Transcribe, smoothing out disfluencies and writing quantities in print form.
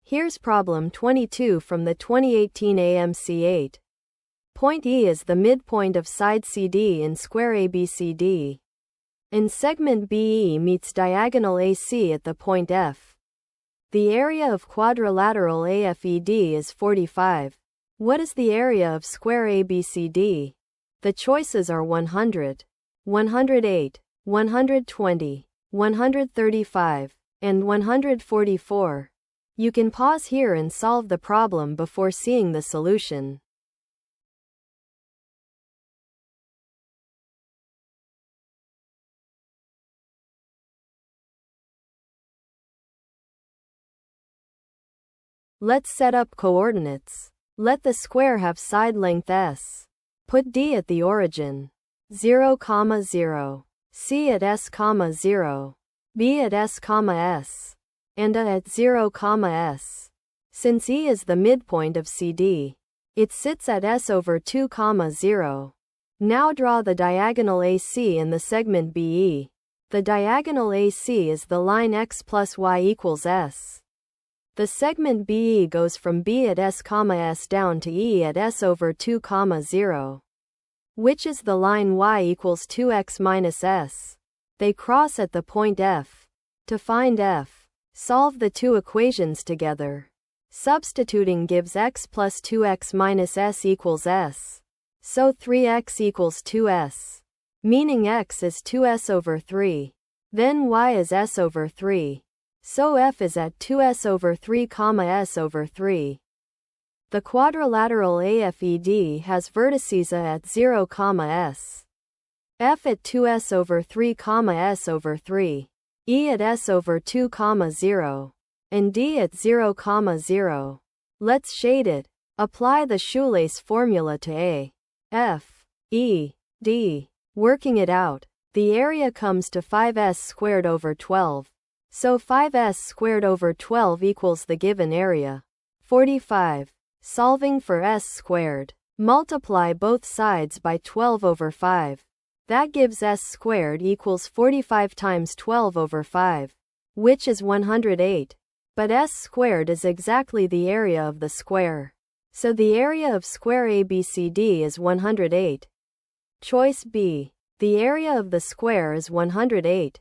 Here's problem 22 from the 2018 AMC 8. Point E is the midpoint of side CD in square ABCD. And segment BE meets diagonal AC at the point F. The area of quadrilateral AFED is 45. What is the area of square ABCD? The choices are 100, 108, 120, 135, and 144. You can pause here and solve the problem before seeing the solution. Let's set up coordinates. Let the square have side length s. Put D at the origin. 0, 0. C at s, 0. B at s, s. And A at 0, s. Since E is the midpoint of CD, it sits at s over 2, 0. Now draw the diagonal AC in the segment BE. The diagonal AC is the line x plus y equals s. The segment BE goes from B at s, s down to E at s over 2, 0. Which is the line y equals 2x minus s. They cross at the point F. To find f, solve the two equations together. Substituting gives x plus 2x minus s equals s. So 3x equals 2s. Meaning x is 2s over 3. Then y is s over 3. So f is at 2s over 3, s over 3. The quadrilateral AFED has vertices A at 0, s. F at 2s over 3, s over 3. E at s over 2, 0. And D at 0, 0. Let's shade it. Apply the shoelace formula to A, F, E, D. Working it out, the area comes to 5s squared over 12. So 5s squared over 12 equals the given area, 45. Solving for s squared. Multiply both sides by 12 over 5. That gives s squared equals 45 times 12 over 5, which is 108. But s squared is exactly the area of the square. So the area of square ABCD is 108. Choice B. The area of the square is 108.